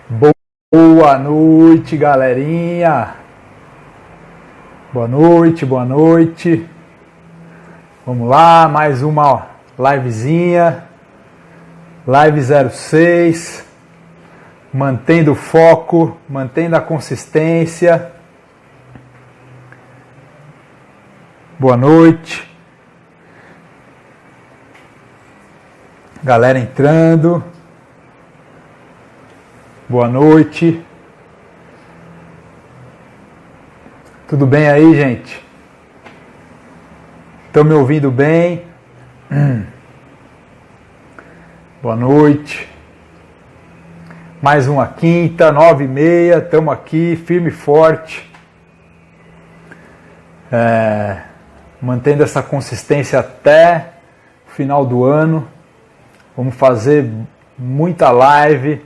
Boa noite, galerinha. Boa noite, boa noite. Vamos lá, mais uma livezinha. Live 06. Mantendo o foco, mantendo a consistência. Boa noite. Galera entrando. Boa noite. Tudo bem aí, gente? Estão me ouvindo bem? Boa noite. Mais uma quinta, 9h30. Estamos aqui, firme e forte. Mantendo essa consistência até o final do ano. Vamos fazer muita live.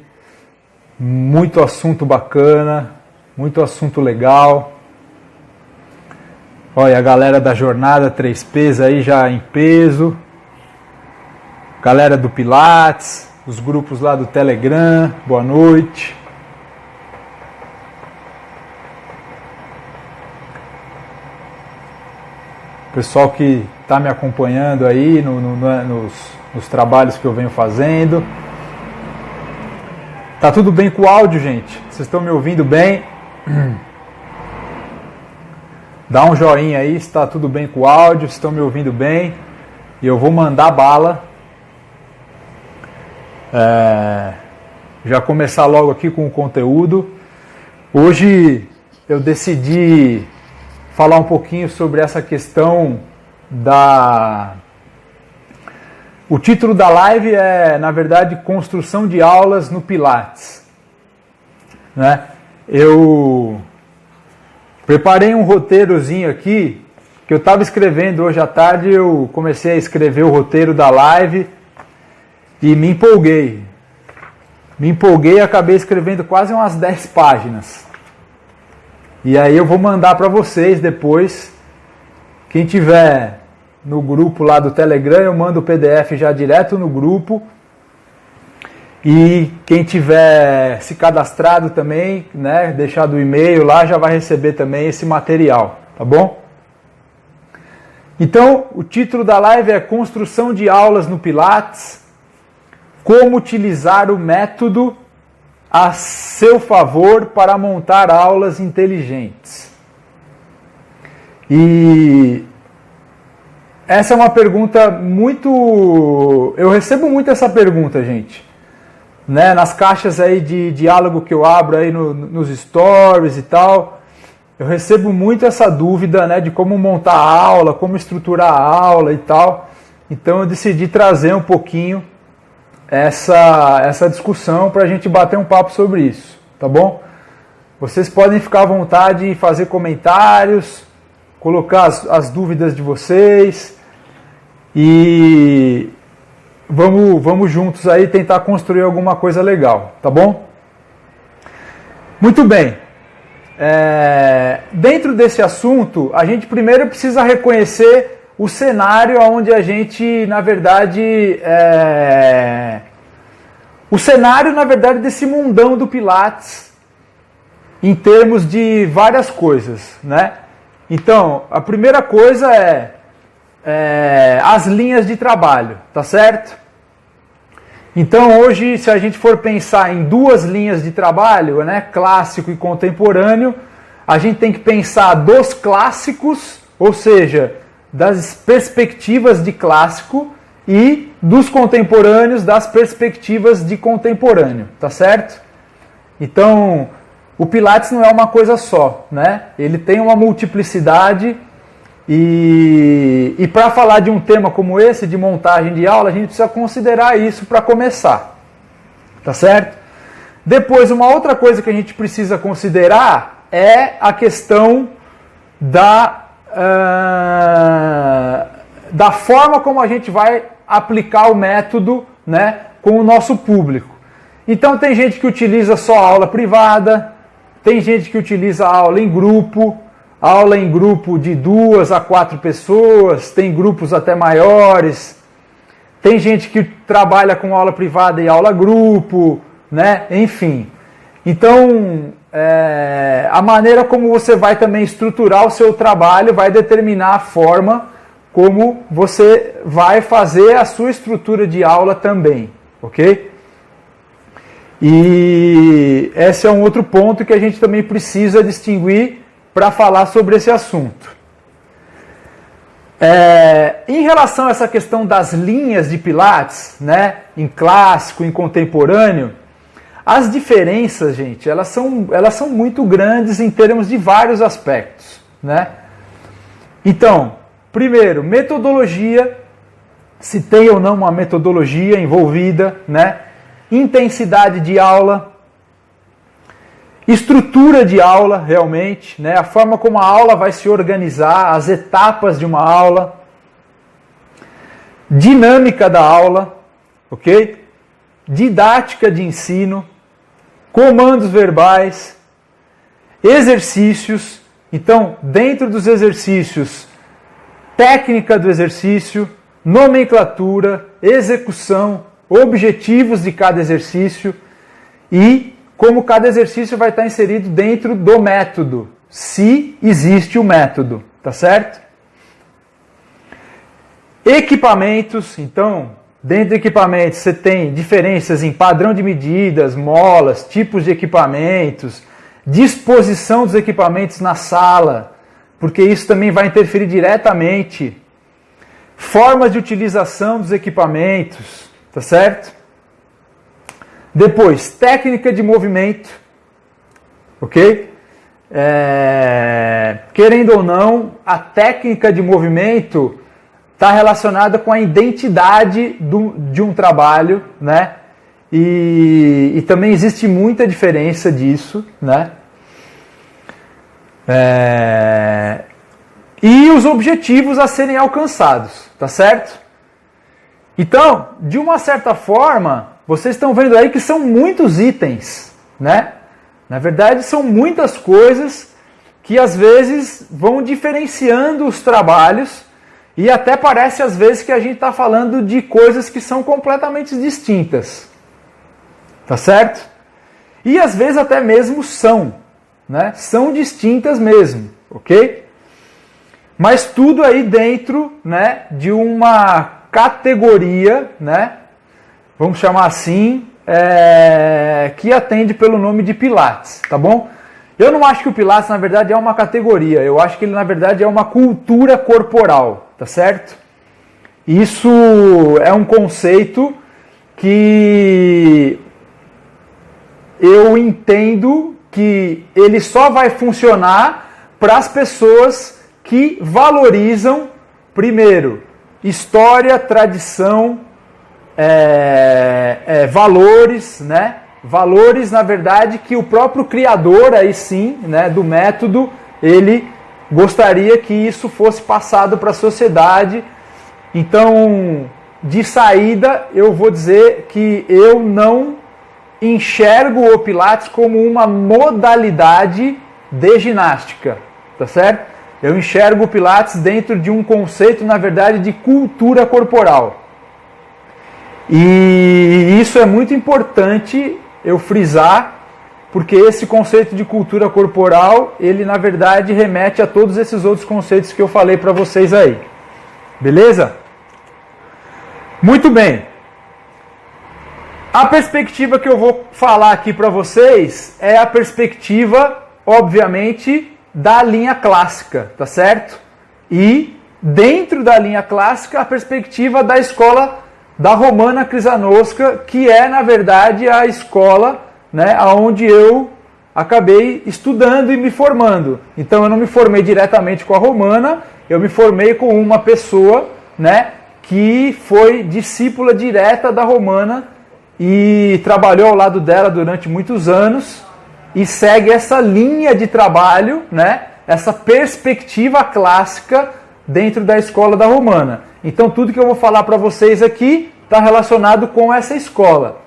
Muito assunto bacana, muito assunto legal. Olha, a galera da Jornada 3Ps aí já em peso. Galera do Pilates, os grupos lá do Telegram, boa noite. Pessoal que está me acompanhando aí nos trabalhos que eu venho fazendo. Tá tudo bem com o áudio, gente? Vocês estão me ouvindo bem? Dá um joinha aí se está tudo bem com o áudio, se estão me ouvindo bem. E eu vou mandar bala. Já começar logo aqui com o conteúdo. Hoje eu decidi falar um pouquinho sobre essa questão da... O título da live é, na verdade, Construção de Aulas no Pilates. Né? Eu preparei um roteirozinho aqui, que eu estava escrevendo hoje à tarde, eu comecei a escrever o roteiro da live e me empolguei. E acabei escrevendo quase umas 10 páginas. E aí eu vou mandar para vocês depois, quem tiver... No grupo lá do Telegram, eu mando o PDF já direto no grupo. E quem tiver se cadastrado também, né, deixado o e-mail lá, já vai receber também esse material, tá bom? Então, o título da live é Construção de Aulas no Pilates, como utilizar o método a seu favor para montar aulas inteligentes. E... essa é uma pergunta muito... eu recebo muito essa pergunta, gente. Né? Nas caixas aí de diálogo que eu abro aí nos stories e tal, eu recebo muito essa dúvida, né, de como montar a aula, como estruturar a aula e tal. Então eu decidi trazer um pouquinho essa discussão para a gente bater um papo sobre isso, tá bom? Vocês podem ficar à vontade e fazer comentários, colocar as dúvidas de vocês e vamos juntos aí tentar construir alguma coisa legal, tá bom? Muito bem. Dentro desse assunto, a gente primeiro precisa reconhecer o cenário onde a gente, na verdade, o cenário, na verdade, desse mundão do Pilates em termos de várias coisas, né? Então, a primeira coisa é as linhas de trabalho, tá certo? Então, hoje, se a gente for pensar em duas linhas de trabalho, né, clássico e contemporâneo, a gente tem que pensar dos clássicos, ou seja, das perspectivas de clássico, e dos contemporâneos, das perspectivas de contemporâneo, tá certo? Então... o Pilates não é uma coisa só, né? Ele tem uma multiplicidade e para falar de um tema como esse, de montagem de aula, a gente precisa considerar isso para começar, tá certo? Depois, uma outra coisa que a gente precisa considerar é a questão da forma como a gente vai aplicar o método, né, com o nosso público. Então tem gente que utiliza só aula privada, tem gente que utiliza aula em grupo de 2 a 4 pessoas, tem grupos até maiores, tem gente que trabalha com aula privada e aula grupo, né? Enfim. Então, a maneira como você vai também estruturar o seu trabalho vai determinar a forma como você vai fazer a sua estrutura de aula também, ok? E esse é um outro ponto que a gente também precisa distinguir para falar sobre esse assunto. Em relação a essa questão das linhas de Pilates, né, em clássico, em contemporâneo, as diferenças, gente, elas são muito grandes em termos de vários aspectos, né? Então, primeiro, metodologia, se tem ou não uma metodologia envolvida, né? Intensidade de aula, estrutura de aula, realmente, né? A forma como a aula vai se organizar, as etapas de uma aula, dinâmica da aula, ok? Didática de ensino, comandos verbais, exercícios. Então, dentro dos exercícios, técnica do exercício, nomenclatura, execução, objetivos de cada exercício e como cada exercício vai estar inserido dentro do método, se existe o método, tá certo? Equipamentos, então, dentro de equipamentos você tem diferenças em padrão de medidas, molas, tipos de equipamentos, disposição dos equipamentos na sala, porque isso também vai interferir diretamente, formas de utilização dos equipamentos, tá certo? Depois, técnica de movimento, ok? Querendo ou não, a técnica de movimento está relacionada com a identidade de um trabalho, né? E também existe muita diferença disso, né? E os objetivos a serem alcançados, tá certo? Então, de uma certa forma, vocês estão vendo aí que são muitos itens, né? Na verdade, são muitas coisas que às vezes vão diferenciando os trabalhos e até parece às vezes que a gente está falando de coisas que são completamente distintas, tá certo? E às vezes até mesmo são, né? São distintas mesmo, ok? Mas tudo aí dentro, né, de uma categoria, né, vamos chamar assim, que atende pelo nome de Pilates, tá bom? Eu não acho que o Pilates, na verdade, é uma categoria. Eu acho que ele, na verdade, é uma cultura corporal, tá certo? Isso é um conceito que eu entendo que ele só vai funcionar para as pessoas que valorizam, primeiro, história, tradição, valores, né? Valores, na verdade, que o próprio criador, aí sim, né, do método, ele gostaria que isso fosse passado para a sociedade. Então, de saída, eu vou dizer que eu não enxergo o Pilates como uma modalidade de ginástica, tá certo? Eu enxergo o Pilates dentro de um conceito, na verdade, de cultura corporal. E isso é muito importante eu frisar, porque esse conceito de cultura corporal, ele na verdade remete a todos esses outros conceitos que eu falei para vocês aí. Beleza? Muito bem. A perspectiva que eu vou falar aqui para vocês é a perspectiva, obviamente, da linha clássica, tá certo? E dentro da linha clássica, a perspectiva da escola da Romana Krzyzanowska, que é, na verdade, a escola, né, onde eu acabei estudando e me formando. Então, eu não me formei diretamente com a Romana, eu me formei com uma pessoa, né, que foi discípula direta da Romana e trabalhou ao lado dela durante muitos anos e segue essa linha de trabalho, né, essa perspectiva clássica dentro da escola da Romana. Então, tudo que eu vou falar para vocês aqui está relacionado com essa escola.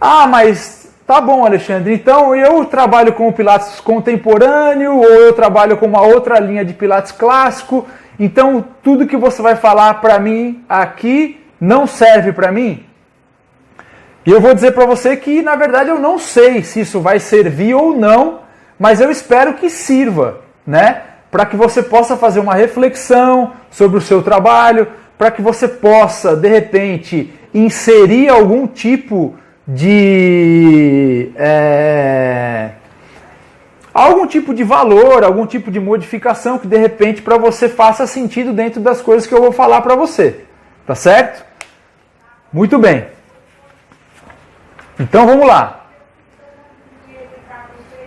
Ah, mas tá bom, Alexandre, então eu trabalho com o Pilates contemporâneo ou eu trabalho com uma outra linha de Pilates clássico, então tudo que você vai falar para mim aqui não serve para mim? E eu vou dizer para você que, na verdade, eu não sei se isso vai servir ou não, mas eu espero que sirva, né? Para que você possa fazer uma reflexão sobre o seu trabalho, para que você possa, de repente, inserir algum tipo de valor, algum tipo de modificação que, de repente, para você faça sentido dentro das coisas que eu vou falar para você. Tá certo? Muito bem. Então vamos lá.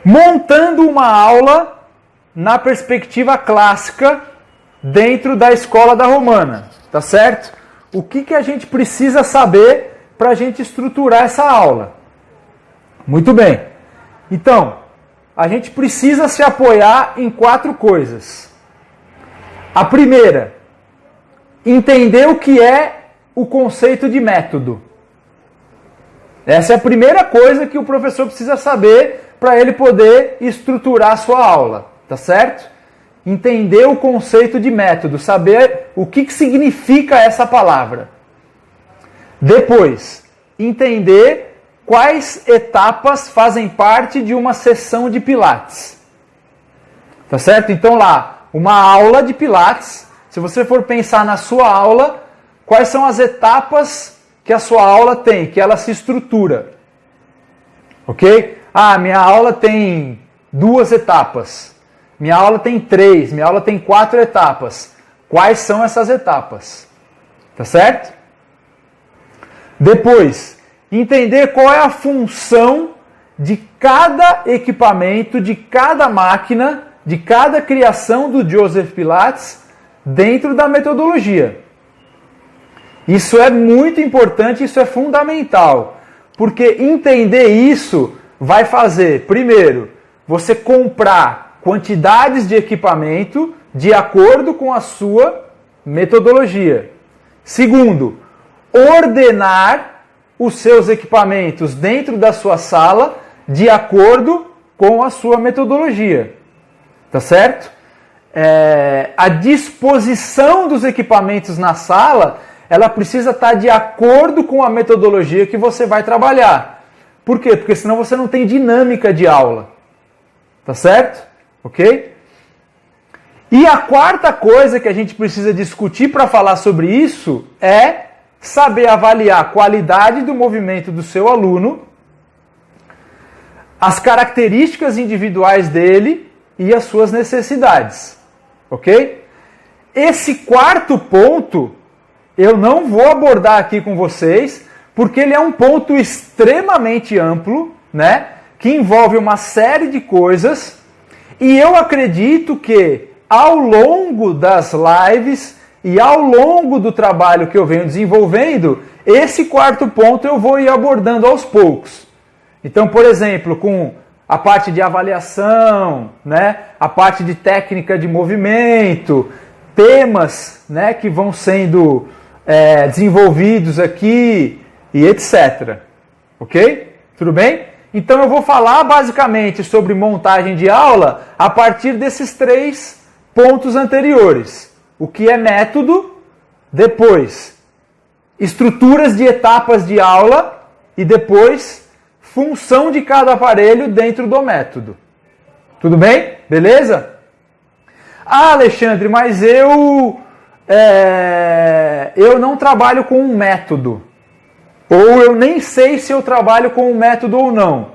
Montando uma aula na perspectiva clássica dentro da escola da Romana, tá certo? O que a gente precisa saber para a gente estruturar essa aula? Muito bem. Então, a gente precisa se apoiar em 4 coisas. A primeira, entender o que é o conceito de método. Essa é a primeira coisa que o professor precisa saber para ele poder estruturar a sua aula, tá certo? Entender o conceito de método, saber o que significa essa palavra. Depois, entender quais etapas fazem parte de uma sessão de Pilates. Tá certo? Então lá, uma aula de Pilates, se você for pensar na sua aula, quais são as etapas que a sua aula tem, que ela se estrutura. Ok? Ah, minha aula tem 2 etapas. Minha aula tem 3, minha aula tem 4 etapas. Quais são essas etapas? Tá certo? Depois, entender qual é a função de cada equipamento, de cada máquina, de cada criação do Joseph Pilates dentro da metodologia. Isso é muito importante, isso é fundamental, porque entender isso vai fazer, primeiro, você comprar quantidades de equipamento de acordo com a sua metodologia. Segundo, ordenar os seus equipamentos dentro da sua sala de acordo com a sua metodologia. Tá certo? A disposição dos equipamentos na sala, ela precisa estar de acordo com a metodologia que você vai trabalhar. Por quê? Porque senão você não tem dinâmica de aula. Tá certo? Ok? E a quarta coisa que a gente precisa discutir para falar sobre isso é saber avaliar a qualidade do movimento do seu aluno, as características individuais dele e as suas necessidades. Ok? Esse quarto ponto eu não vou abordar aqui com vocês, porque ele é um ponto extremamente amplo, né? Que envolve uma série de coisas, e eu acredito que ao longo das lives e ao longo do trabalho que eu venho desenvolvendo, esse quarto ponto eu vou ir abordando aos poucos. Então, por exemplo, com a parte de avaliação, né? A parte de técnica de movimento, temas, né? Que vão sendo desenvolvidos aqui e etc. Ok? Tudo bem? Então eu vou falar basicamente sobre montagem de aula a partir desses 3 pontos anteriores. O que é método, depois estruturas de etapas de aula e depois função de cada aparelho dentro do método. Tudo bem? Beleza? Ah, Alexandre, mas eu não trabalho com um método. Ou eu nem sei se eu trabalho com um método ou não.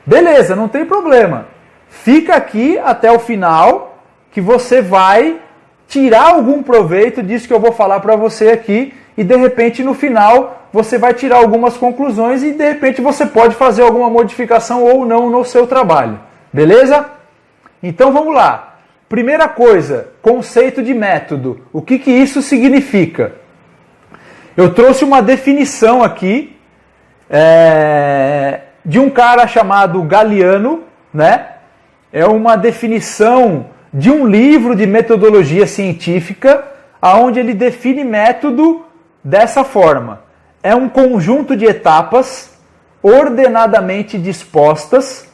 Beleza, não tem problema. Fica aqui até o final que você vai tirar algum proveito disso que eu vou falar para você aqui e de repente no final você vai tirar algumas conclusões e de repente você pode fazer alguma modificação ou não no seu trabalho. Beleza? Então vamos lá. Primeira coisa, conceito de método. O que isso significa? Eu trouxe uma definição aqui de um cara chamado Galiano, né? É uma definição de um livro de metodologia científica, onde ele define método dessa forma. É um conjunto de etapas ordenadamente dispostas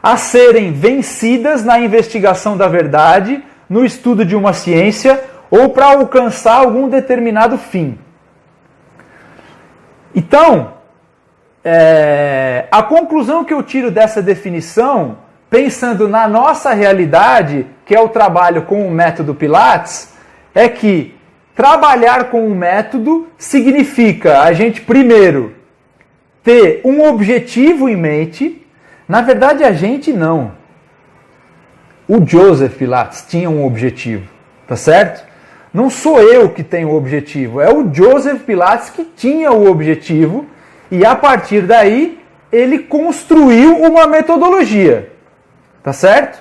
a serem vencidas na investigação da verdade, no estudo de uma ciência ou para alcançar algum determinado fim. Então, a conclusão que eu tiro dessa definição, pensando na nossa realidade, que é o trabalho com o método Pilates, é que trabalhar com o método significa a gente, primeiro, ter um objetivo em mente. Na verdade, a gente não. O Joseph Pilates tinha um objetivo, tá certo? Não sou eu que tenho o objetivo, é o Joseph Pilates que tinha o objetivo e a partir daí ele construiu uma metodologia, tá certo?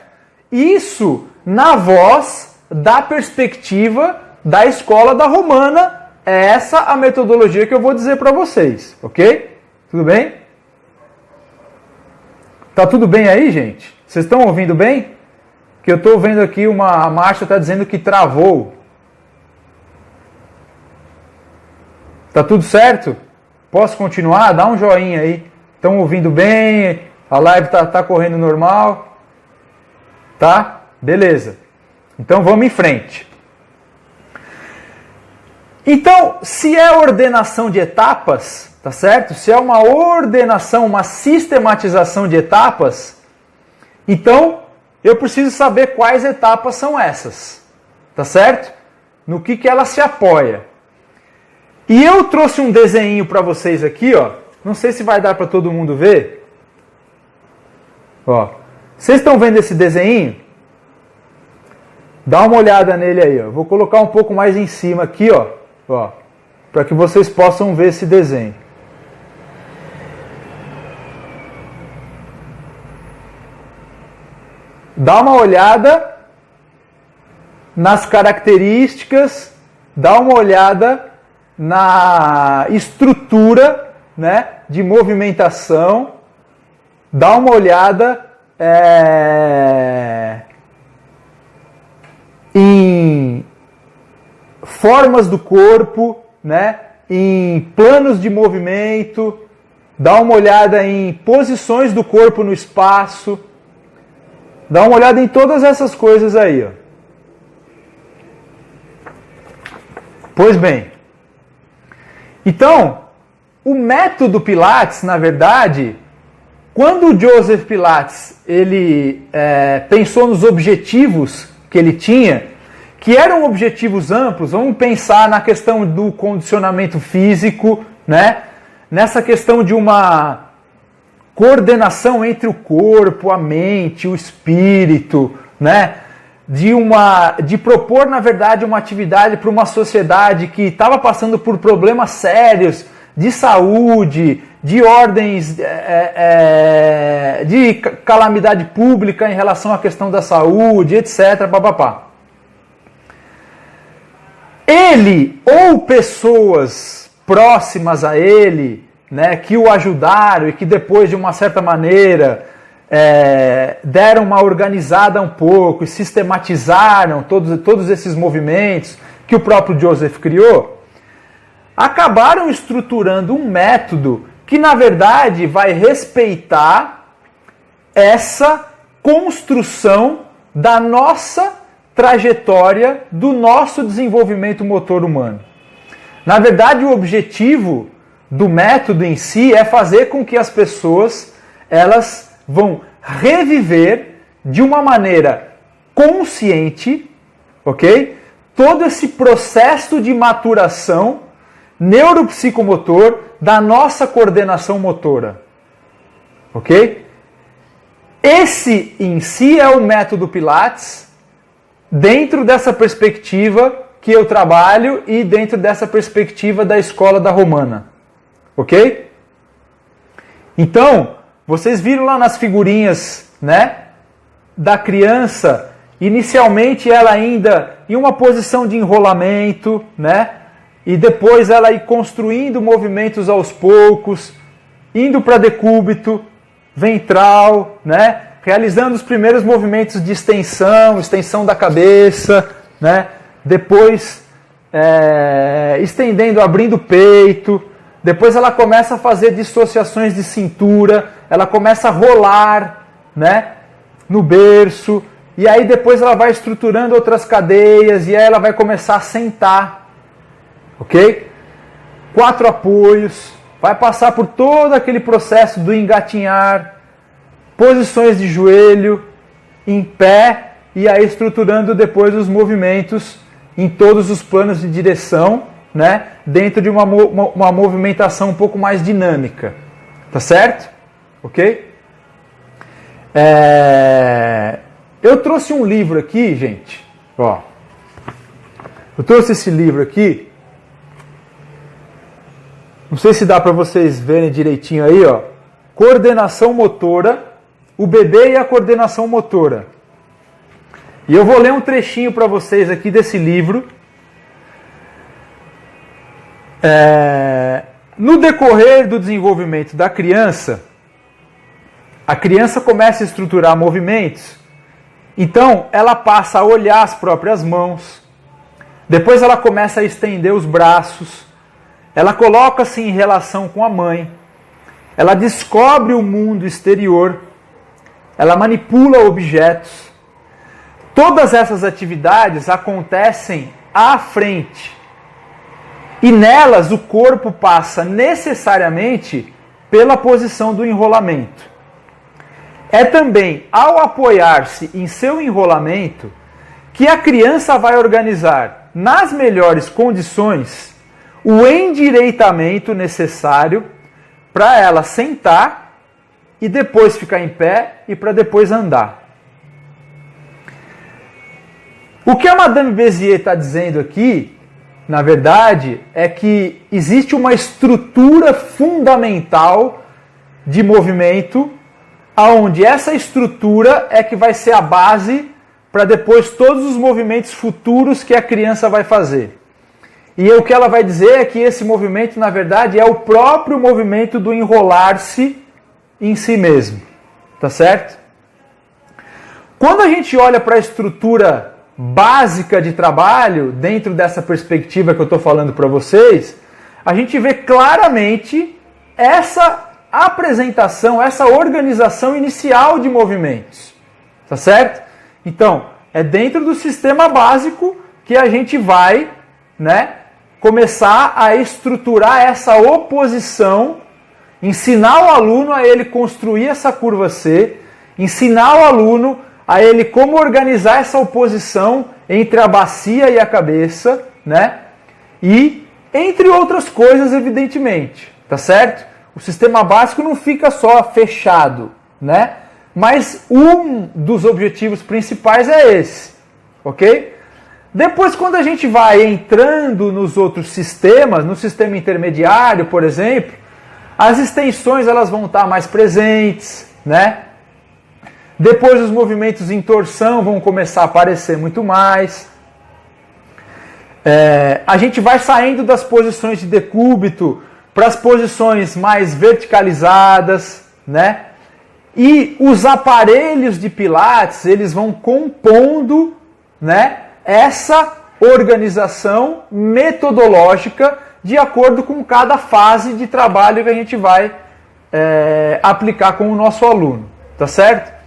Isso na voz da perspectiva da escola da Romana, é essa a metodologia que eu vou dizer para vocês, ok? Tudo bem? Tá tudo bem aí, gente? Vocês estão ouvindo bem? Que eu estou vendo aqui a Márcia está dizendo que travou. Tá tudo certo? Posso continuar? Dá um joinha aí. Estão ouvindo bem? A live tá correndo normal? Tá? Beleza. Então vamos em frente. Então, se é ordenação de etapas, tá certo? Se é uma ordenação, uma sistematização de etapas, então eu preciso saber quais etapas são essas, tá certo? No que ela se apoia. E eu trouxe um desenho para vocês aqui, ó. Não sei se vai dar para todo mundo ver. Ó, vocês estão vendo esse desenho? Dá uma olhada nele aí, ó. Vou colocar um pouco mais em cima aqui, ó, para que vocês possam ver esse desenho. Dá uma olhada nas características, dá uma olhada na estrutura, né, de movimentação, dá uma olhada em formas do corpo, né, em planos de movimento, dá uma olhada em posições do corpo no espaço, dá uma olhada em todas essas coisas aí, ó. Pois bem, então, o método Pilates, na verdade, quando o Joseph Pilates ele pensou nos objetivos que ele tinha, que eram objetivos amplos, vamos pensar na questão do condicionamento físico, né? Nessa questão de uma coordenação entre o corpo, a mente, o espírito, né? De propor, na verdade, uma atividade para uma sociedade que estava passando por problemas sérios de saúde, de ordens de calamidade pública em relação à questão da saúde, etc. Papapá. Ele ou pessoas próximas a ele, né, que o ajudaram e que depois, de uma certa maneira, deram uma organizada um pouco e sistematizaram todos esses movimentos que o próprio Joseph criou, acabaram estruturando um método que, na verdade, vai respeitar essa construção da nossa trajetória, do nosso desenvolvimento motor humano. Na verdade, o objetivo do método em si é fazer com que as pessoas elas vão reviver de uma maneira consciente, ok? Todo esse processo de maturação neuropsicomotor da nossa coordenação motora, ok? Esse em si é o método Pilates dentro dessa perspectiva que eu trabalho e dentro dessa perspectiva da escola da Romana, ok? Então, vocês viram lá nas figurinhas, né, da criança, inicialmente ela ainda em uma posição de enrolamento, né, e depois ela ir construindo movimentos aos poucos, indo para decúbito, ventral, né, realizando os primeiros movimentos de extensão da cabeça, né, depois estendendo, abrindo o peito. Depois ela começa a fazer dissociações de cintura, ela começa a rolar, né, no berço, e aí depois ela vai estruturando outras cadeias, e aí ela vai começar a sentar, ok? 4 apoios, vai passar por todo aquele processo do engatinhar, posições de joelho, em pé, e aí estruturando depois os movimentos em todos os planos de direção, né, dentro de uma movimentação um pouco mais dinâmica. Tá certo? Ok? Eu trouxe um livro aqui, gente. Ó, eu trouxe esse livro aqui. Não sei se dá para vocês verem direitinho aí, ó. Coordenação motora, o bebê e a coordenação motora. E eu vou ler um trechinho para vocês aqui desse livro. No decorrer do desenvolvimento da criança, a criança começa a estruturar movimentos. Então, ela passa a olhar as próprias mãos. Depois ela começa a estender os braços. Ela coloca-se em relação com a mãe. Ela descobre o mundo exterior. Ela manipula objetos. Todas essas atividades acontecem à frente. E nelas o corpo passa necessariamente pela posição do enrolamento. É também ao apoiar-se em seu enrolamento que a criança vai organizar, nas melhores condições, o endireitamento necessário para ela sentar e depois ficar em pé e para depois andar. O que a Madame Bézier está dizendo aqui, na verdade, é que existe uma estrutura fundamental de movimento, onde essa estrutura é que vai ser a base para depois todos os movimentos futuros que a criança vai fazer. E o que ela vai dizer é que esse movimento, na verdade, é o próprio movimento do enrolar-se em si mesmo. Tá certo? Quando a gente olha para a estrutura básica de trabalho, dentro dessa perspectiva que eu estou falando para vocês, a gente vê claramente essa apresentação, essa organização inicial de movimentos. Tá certo? Então, é dentro do sistema básico que a gente vai, né, começar a estruturar essa oposição, ensinar o aluno a ele construir essa curva C, ensinar o aluno a ele como organizar essa oposição entre a bacia e a cabeça, né? E entre outras coisas, evidentemente, tá certo? O sistema básico não fica só fechado, né? Mas um dos objetivos principais é esse, ok? Depois, quando a gente vai entrando nos outros sistemas, no sistema intermediário, por exemplo, as extensões elas vão estar mais presentes, né? Depois os movimentos em torção vão começar a aparecer muito mais. A gente vai saindo das posições de decúbito para as posições mais verticalizadas, né? E os aparelhos de Pilates, eles vão compondo, né, essa organização metodológica de acordo com cada fase de trabalho que a gente vai aplicar com o nosso aluno, tá certo?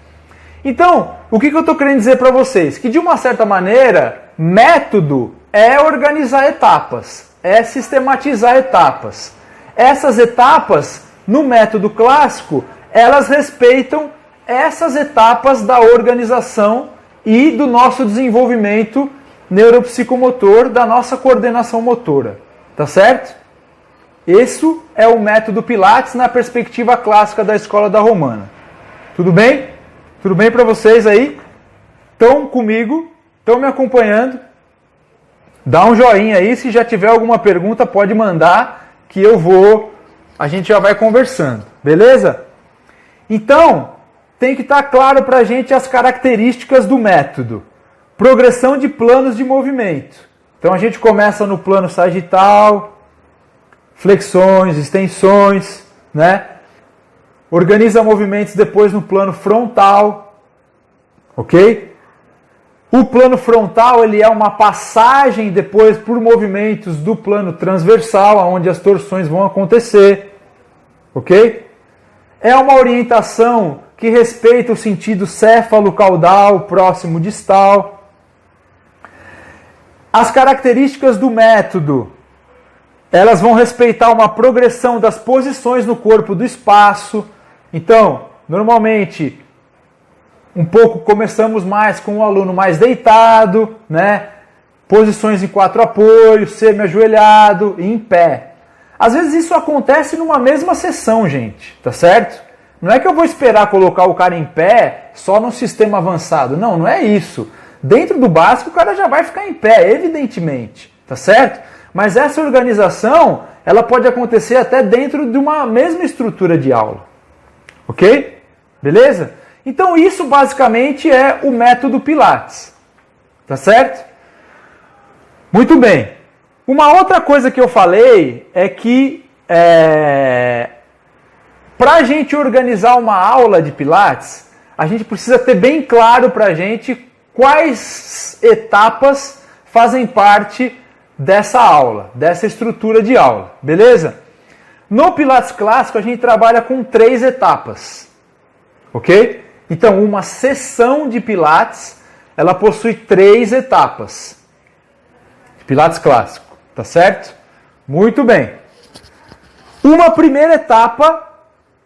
Então, o que eu estou querendo dizer para vocês? Que de uma certa maneira, método é organizar etapas, é sistematizar etapas. Essas etapas, no método clássico, elas respeitam essas etapas da organização e do nosso desenvolvimento neuropsicomotor, da nossa coordenação motora. Tá certo? Esse é o método Pilates na perspectiva clássica da escola da Romana. Tudo bem? Tudo bem para vocês aí? Estão comigo? Estão me acompanhando? Dá um joinha aí, se já tiver alguma pergunta pode mandar que a gente já vai conversando, beleza? Então, tem que estar claro para a gente as características do método. Progressão de planos de movimento. Então a gente começa no plano sagital, flexões, extensões, né? Organiza movimentos depois no plano frontal, ok? O plano frontal ele é uma passagem depois por movimentos do plano transversal, onde as torções vão acontecer, ok? É uma orientação que respeita o sentido céfalo-caudal, próximo distal. As características do método elas vão respeitar uma progressão das posições no corpo do espaço. Então, normalmente, começamos mais com o aluno mais deitado, né? Posições em 4 apoios, semi-ajoelhado e em pé. Às vezes isso acontece numa mesma sessão, gente, tá certo? Não é que eu vou esperar colocar o cara em pé só no sistema avançado. Não, não é isso. Dentro do básico o cara já vai ficar em pé, evidentemente, tá certo? Mas essa organização, ela pode acontecer até dentro de uma mesma estrutura de aula. Ok? Beleza? Então isso basicamente é o método Pilates. Tá certo? Muito bem. Uma outra coisa que eu falei é que para a gente organizar uma aula de Pilates, a gente precisa ter bem claro para a gente quais etapas fazem parte dessa aula, dessa estrutura de aula, beleza? No Pilates clássico a gente trabalha com 3 etapas, ok? Então uma sessão de Pilates, ela possui 3 etapas. Pilates clássico, tá certo? Muito bem. Uma primeira etapa,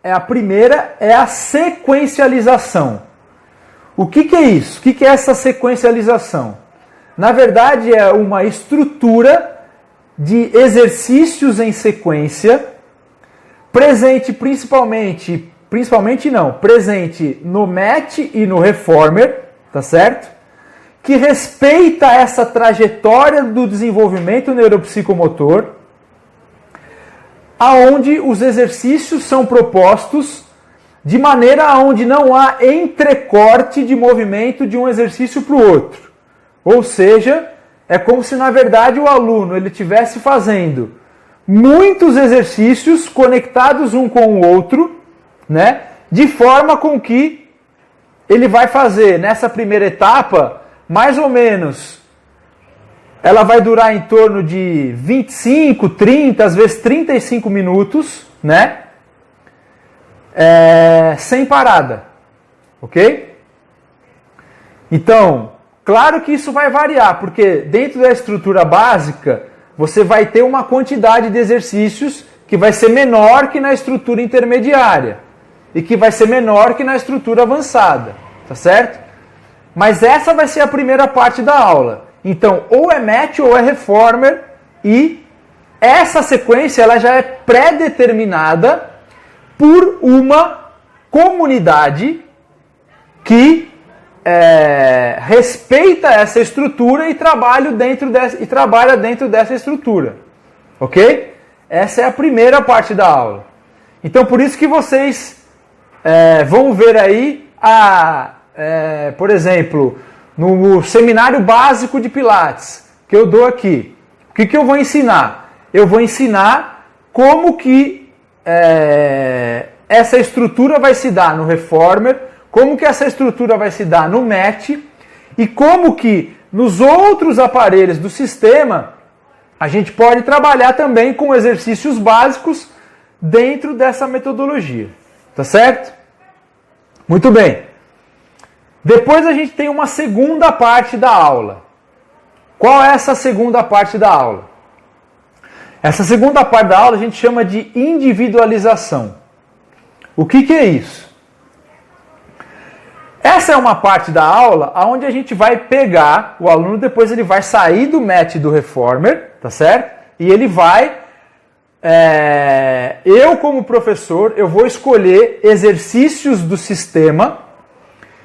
é a sequencialização. O que é isso? O que é essa sequencialização? Na verdade é uma estrutura de exercícios em sequência, presente presente no mat e no reformer, tá certo? Que respeita essa trajetória do desenvolvimento neuropsicomotor, aonde os exercícios são propostos de maneira aonde não há entrecorte de movimento de um exercício para o outro. Ou seja, é como se na verdade o aluno ele estivesse fazendo muitos exercícios conectados um com o outro, né? De forma com que ele vai fazer nessa primeira etapa, mais ou menos, ela vai durar em torno de 25, 30, às vezes 35 minutos, né? Sem parada, ok? Então, claro que isso vai variar, porque dentro da estrutura básica, você vai ter uma quantidade de exercícios que vai ser menor que na estrutura intermediária e que vai ser menor que na estrutura avançada, tá certo? Mas essa vai ser a primeira parte da aula. Então, ou é mat ou é reformer, e essa sequência ela já é pré-determinada por uma comunidade que respeita essa estrutura e trabalha dentro dessa estrutura. Ok? Essa é a primeira parte da aula. Então, por isso que vocês vão ver aí, por exemplo, no seminário básico de Pilates, que eu dou aqui. O que eu vou ensinar? Eu vou ensinar como que essa estrutura vai se dar no reformer, como que essa estrutura vai se dar no mat e como que nos outros aparelhos do sistema a gente pode trabalhar também com exercícios básicos dentro dessa metodologia. Tá certo? Muito bem. Depois a gente tem uma segunda parte da aula. Qual é essa segunda parte da aula? Essa segunda parte da aula a gente chama de individualização. O que é isso? Essa é uma parte da aula onde a gente vai pegar o aluno, depois ele vai sair do mat do reformer, tá certo? E ele vai, eu como professor, eu vou escolher exercícios do sistema,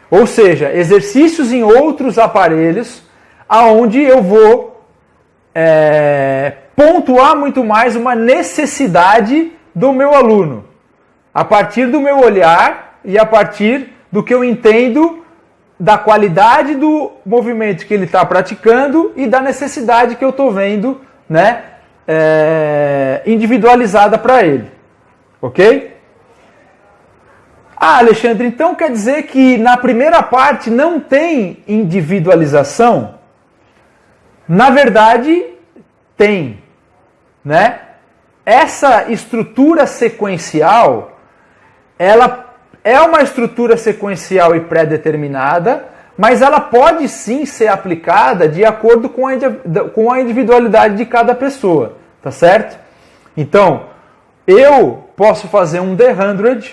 ou seja, exercícios em outros aparelhos, aonde eu vou pontuar muito mais uma necessidade do meu aluno, a partir do meu olhar e a partir do que eu entendo da qualidade do movimento que ele está praticando e da necessidade que eu estou vendo, né, individualizada para ele. Ok? Ah, Alexandre, então quer dizer que na primeira parte não tem individualização? Na verdade, tem, né? Essa estrutura sequencial, ela é uma estrutura sequencial e pré-determinada, mas ela pode sim ser aplicada de acordo com a individualidade de cada pessoa, tá certo? Então, eu posso fazer um The 100,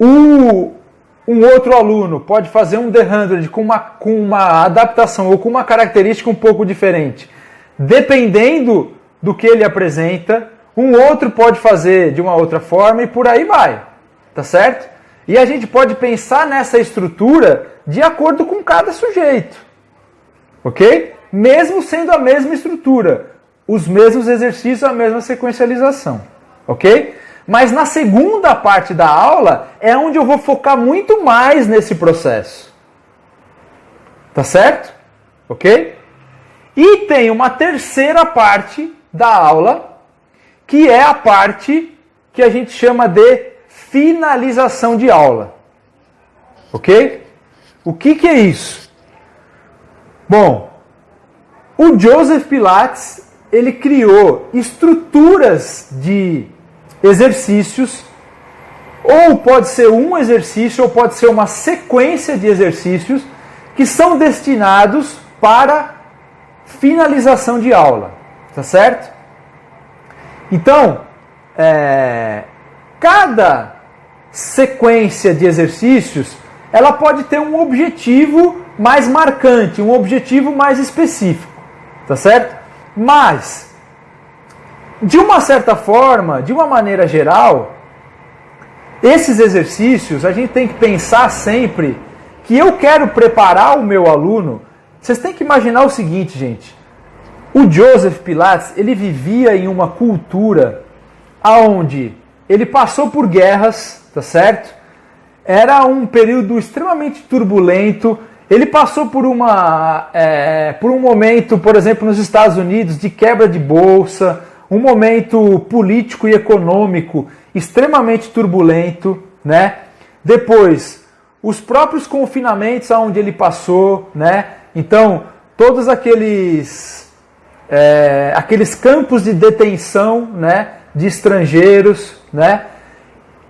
um outro aluno pode fazer um The 100 com uma adaptação ou com uma característica um pouco diferente. Dependendo do que ele apresenta, um outro pode fazer de uma outra forma e por aí vai, tá certo? E a gente pode pensar nessa estrutura de acordo com cada sujeito, ok? Mesmo sendo a mesma estrutura, os mesmos exercícios, a mesma sequencialização, ok? Mas na segunda parte da aula é onde eu vou focar muito mais nesse processo, tá certo? Ok? E tem uma terceira parte da aula, que é a parte que a gente chama de finalização de aula. Ok? O que é isso? Bom, o Joseph Pilates, ele criou estruturas de exercícios, ou pode ser um exercício, ou pode ser uma sequência de exercícios que são destinados para finalização de aula, tá certo? Então, cada sequência de exercícios, ela pode ter um objetivo mais marcante, um objetivo mais específico, tá certo? Mas, de uma certa forma, de uma maneira geral, esses exercícios, a gente tem que pensar sempre que eu quero preparar o meu aluno. Vocês têm que imaginar o seguinte, gente. O Joseph Pilates, ele vivia em uma cultura onde ele passou por guerras, tá certo? Era um período extremamente turbulento. Ele passou por um momento, por exemplo, nos Estados Unidos, de quebra de bolsa, um momento político e econômico extremamente turbulento, né? Depois, os próprios confinamentos aonde ele passou, né? Então, todos aqueles campos de detenção, né? De estrangeiros, né?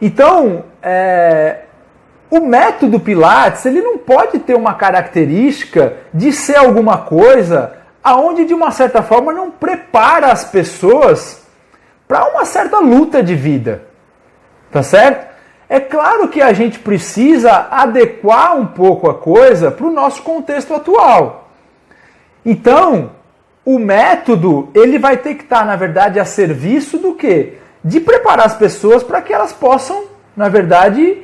Então, o método Pilates, ele não pode ter uma característica de ser alguma coisa aonde, de uma certa forma, não prepara as pessoas para uma certa luta de vida. Tá certo? É claro que a gente precisa adequar um pouco a coisa para o nosso contexto atual. Então, o método, ele vai ter que estar, na verdade, a serviço do quê? De preparar as pessoas para que elas possam, na verdade,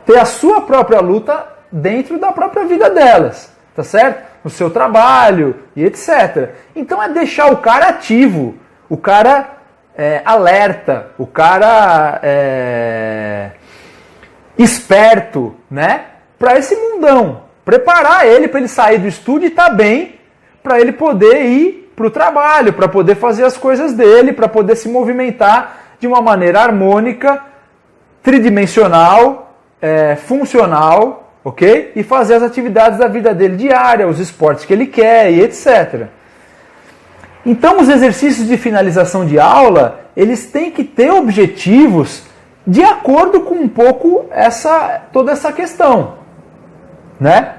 ter a sua própria luta dentro da própria vida delas, tá certo? No seu trabalho e etc. Então é deixar o cara ativo, o cara alerta, o cara esperto, né? Para esse mundão. Preparar ele para ele sair do estúdio e estar bem, para ele poder ir para o trabalho, para poder fazer as coisas dele, para poder se movimentar de uma maneira harmônica, tridimensional, funcional, ok? E fazer as atividades da vida dele diária, os esportes que ele quer e etc. Então, os exercícios de finalização de aula, eles têm que ter objetivos de acordo com um pouco toda essa questão, né?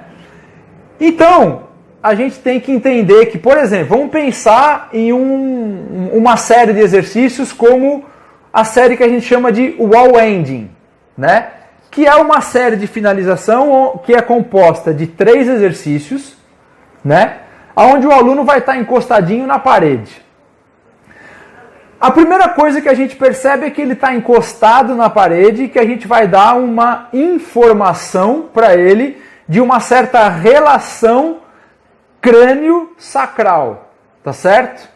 Então, a gente tem que entender que, por exemplo, vamos pensar em uma série de exercícios como a série que a gente chama de wall ending, né? Que é uma série de finalização que é composta de 3 exercícios, né? Onde o aluno vai estar encostadinho na parede. A primeira coisa que a gente percebe é que ele está encostado na parede e que a gente vai dar uma informação para ele de uma certa relação crânio-sacral, tá certo?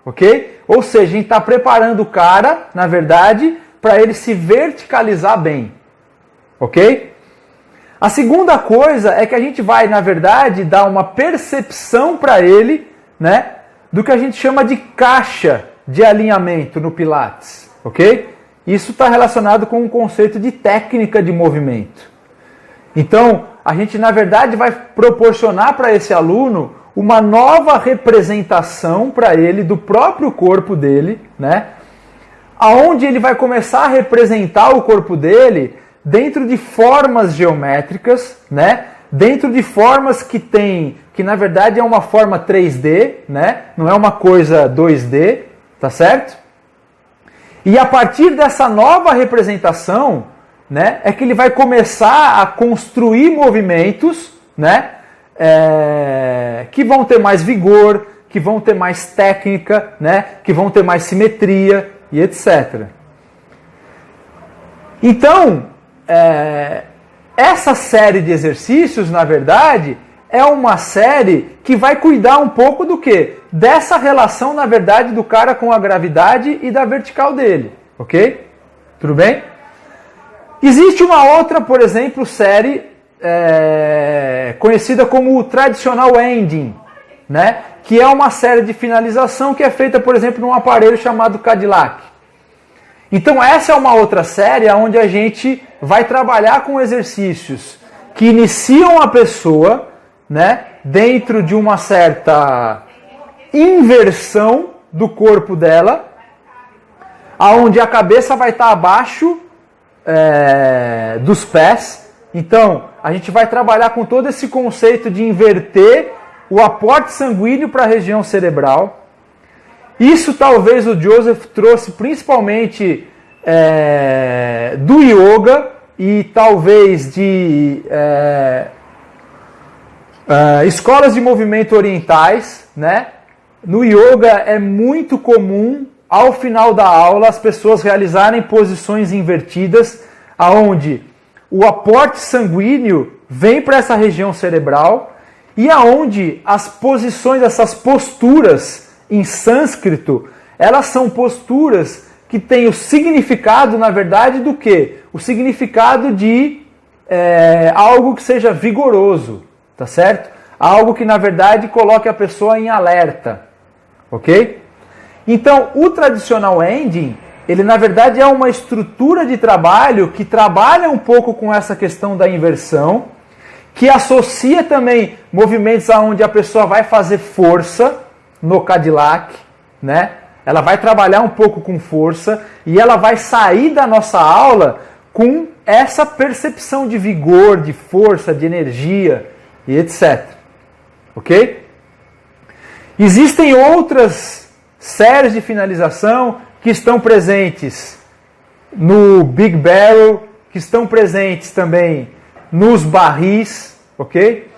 Ok? Ou seja, a gente está preparando o cara, na verdade, para ele se verticalizar bem. Ok? A segunda coisa é que a gente vai, na verdade, dar uma percepção para ele, né, do que a gente chama de caixa de alinhamento no Pilates. Ok? Isso está relacionado com o conceito de técnica de movimento. Então, a gente, na verdade, vai proporcionar para esse aluno uma nova representação para ele do próprio corpo dele, né? Aonde ele vai começar a representar o corpo dele dentro de formas geométricas, né? dentro de formas que na verdade é uma forma 3D, né? Não é uma coisa 2D, tá certo? E a partir dessa nova representação, né, é que ele vai começar a construir movimentos, né, que vão ter mais vigor, que vão ter mais técnica, né, que vão ter mais simetria e etc. Então, essa série de exercícios, na verdade, é uma série que vai cuidar um pouco do quê? Dessa relação, na verdade, do cara com a gravidade e da vertical dele, ok? Tudo bem? Existe uma outra, por exemplo, série conhecida como o Traditional Ending, né? Que é uma série de finalização que é feita, por exemplo, num aparelho chamado Cadillac. Então essa é uma outra série onde a gente vai trabalhar com exercícios que iniciam a pessoa, né, dentro de uma certa inversão do corpo dela, aonde a cabeça vai estar abaixo dos pés. Então a gente vai trabalhar com todo esse conceito de inverter o aporte sanguíneo para a região cerebral. Isso talvez o Joseph trouxe principalmente do yoga e talvez de escolas de movimento orientais, né? No yoga é muito comum, ao final da aula, as pessoas realizarem posições invertidas, aonde o aporte sanguíneo vem para essa região cerebral e aonde as posições, essas posturas em sânscrito, elas são posturas que têm o significado, na verdade, do quê? O significado de algo que seja vigoroso, tá certo? Algo que, na verdade, coloque a pessoa em alerta, ok? Então, o Traditional Ending, ele, na verdade, é uma estrutura de trabalho que trabalha um pouco com essa questão da inversão, que associa também movimentos onde a pessoa vai fazer força, no Cadillac, né? Ela vai trabalhar um pouco com força e ela vai sair da nossa aula com essa percepção de vigor, de força, de energia e etc. Ok? Existem outras séries de finalização que estão presentes no Big Barrel, que estão presentes também nos barris, ok?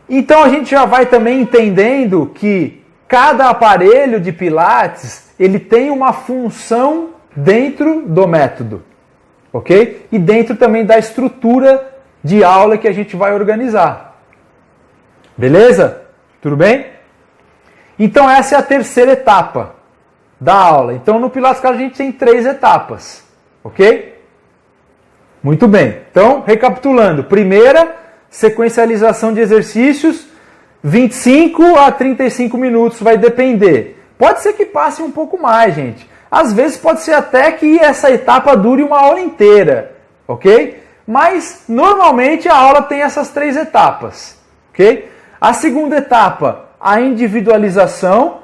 Então a gente já vai também entendendo que cada aparelho de Pilates, ele tem uma função dentro do método, ok? E dentro também da estrutura de aula que a gente vai organizar. Beleza? Tudo bem? Então essa é a terceira etapa da aula. Então no Pilates a gente tem 3 etapas, ok? Muito bem. Então, recapitulando. Primeira, sequencialização de exercícios, 25 a 35 minutos, vai depender. Pode ser que passe um pouco mais, gente. Às vezes pode ser até que essa etapa dure uma aula inteira, ok? Mas, normalmente, a aula tem essas 3 etapas, ok? A segunda etapa, a individualização,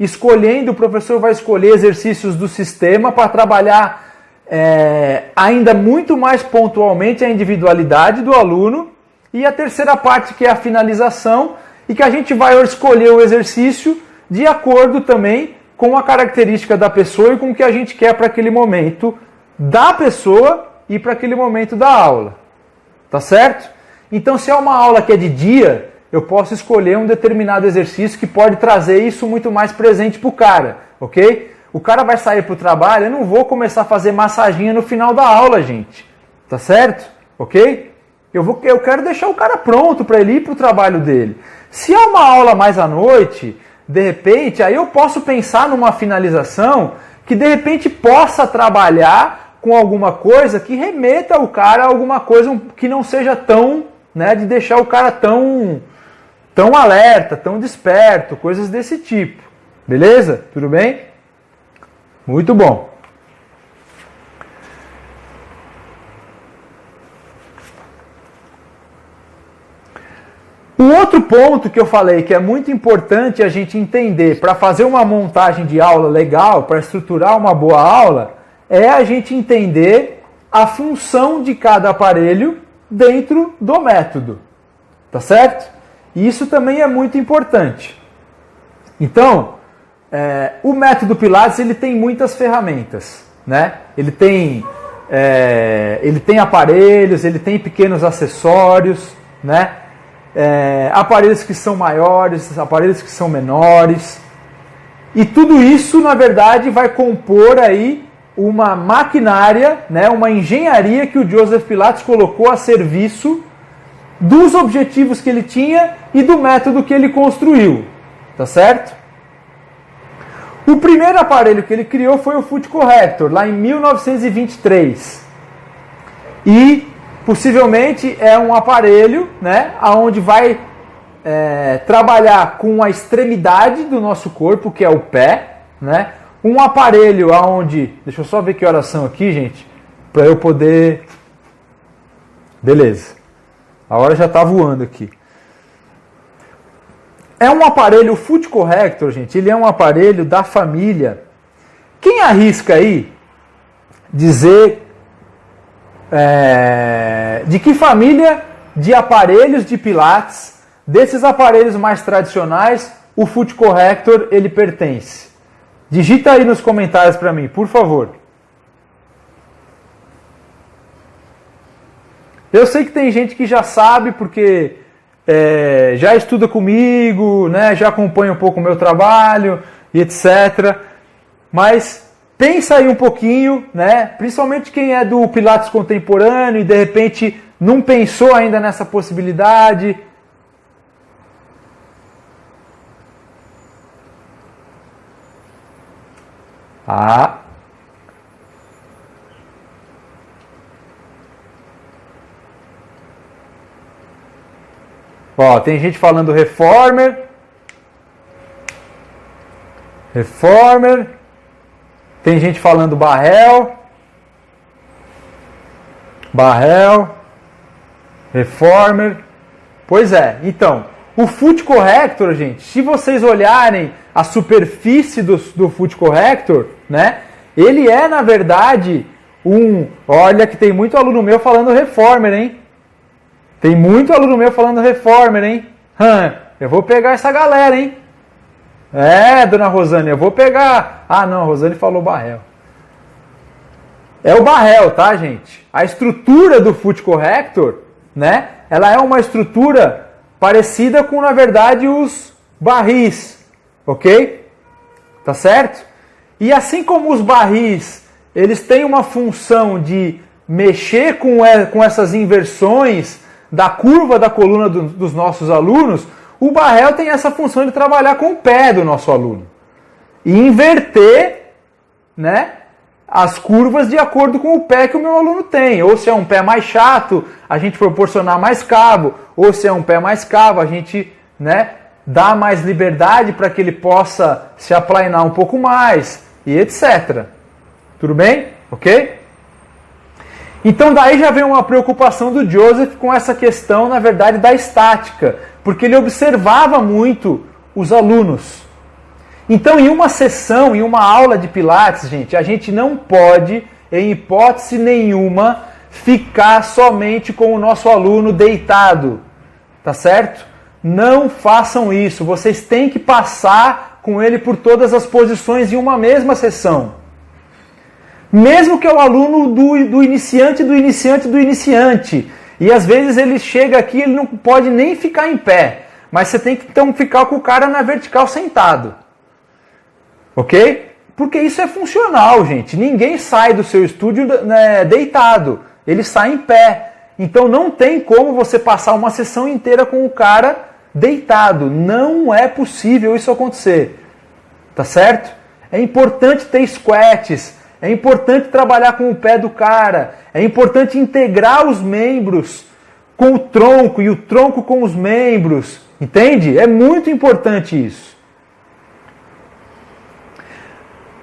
escolhendo, o professor vai escolher exercícios do sistema para trabalhar ainda muito mais pontualmente a individualidade do aluno. E a terceira parte, que é a finalização, e que a gente vai escolher o exercício de acordo também com a característica da pessoa e com o que a gente quer para aquele momento da pessoa e para aquele momento da aula. Tá certo? Então, se é uma aula que é de dia, eu posso escolher um determinado exercício que pode trazer isso muito mais presente para o cara, ok? O cara vai sair para o trabalho, eu não vou começar a fazer massaginha no final da aula, gente. Tá certo? Ok? Eu quero deixar o cara pronto para ele ir para o trabalho dele. Se é uma aula mais à noite, de repente, aí eu posso pensar numa finalização que de repente possa trabalhar com alguma coisa que remeta o cara a alguma coisa que não seja tão, né, de deixar o cara tão alerta, tão desperto, coisas desse tipo. Beleza? Tudo bem? Muito bom. Um outro ponto que eu falei que é muito importante a gente entender para fazer uma montagem de aula legal, para estruturar uma boa aula, é a gente entender a função de cada aparelho dentro do método, tá certo? E isso também é muito importante. Então, o método Pilates ele tem muitas ferramentas, né? Ele tem aparelhos, ele tem pequenos acessórios, né? Aparelhos que são maiores, aparelhos que são menores. E tudo isso, na verdade, vai compor aí uma maquinária, né? Uma engenharia que o Joseph Pilates colocou a serviço dos objetivos que ele tinha e do método que ele construiu, tá certo? O primeiro aparelho que ele criou foi o Foot Corrector, lá em 1923. E, possivelmente, é um aparelho, né, onde vai trabalhar com a extremidade do nosso corpo, que é o pé, né? Um aparelho onde... Deixa eu só ver que horas são aqui, gente, para eu poder... Beleza. A hora já está voando aqui. É um aparelho, o Foot Corrector, gente, ele é um aparelho da família. Quem arrisca aí dizer de que família de aparelhos de Pilates, desses aparelhos mais tradicionais, o Foot Corrector ele pertence? Digita aí nos comentários para mim, por favor. Eu sei que tem gente que já sabe, porque já estuda comigo, né, já acompanha um pouco o meu trabalho e etc. Mas pensa aí um pouquinho, né, principalmente quem é do Pilates contemporâneo e de repente não pensou ainda nessa possibilidade. Ó, tem gente falando Reformer. Tem gente falando Barrel. Reformer. Pois é, então, o Foot Corrector, gente, se vocês olharem a superfície do Foot Corrector, né, ele é, na verdade, olha que tem muito aluno meu falando Reformer, hein? Tem muito aluno meu falando Reformer, hein? Eu vou pegar essa galera, hein? Dona Rosane, eu vou pegar... Ah, não, a Rosane falou Barrel. É o Barrel, tá, gente? A estrutura do Foot Corrector, né? Ela é uma estrutura parecida com, na verdade, os barris, ok? Tá certo? E assim como os barris, eles têm uma função de mexer com essas inversões da curva da coluna dos nossos alunos, o Barrel tem essa função de trabalhar com o pé do nosso aluno e inverter, né, as curvas de acordo com o pé que o meu aluno tem. Ou se é um pé mais chato, a gente proporcionar mais cavo, ou se é um pé mais cavo, a gente, né, dá mais liberdade para que ele possa se aplainar um pouco mais e etc. Tudo bem? Ok? Então daí já vem uma preocupação do Joseph com essa questão, na verdade, da estática, porque ele observava muito os alunos. Então em uma sessão, em uma aula de Pilates, gente, a gente não pode, em hipótese nenhuma, ficar somente com o nosso aluno deitado, tá certo? Não façam isso, vocês têm que passar com ele por todas as posições em uma mesma sessão. Mesmo que é o aluno do iniciante, do iniciante, do iniciante. E às vezes ele chega aqui e ele não pode nem ficar em pé. Mas você tem que então ficar com o cara na vertical sentado. Ok? Porque isso é funcional, gente. Ninguém sai do seu estúdio, né, deitado. Ele sai em pé. Então não tem como você passar uma sessão inteira com o cara deitado. Não é possível isso acontecer. Tá certo? É importante ter squats. É importante trabalhar com o pé do cara. É importante integrar os membros com o tronco e o tronco com os membros. Entende? É muito importante isso.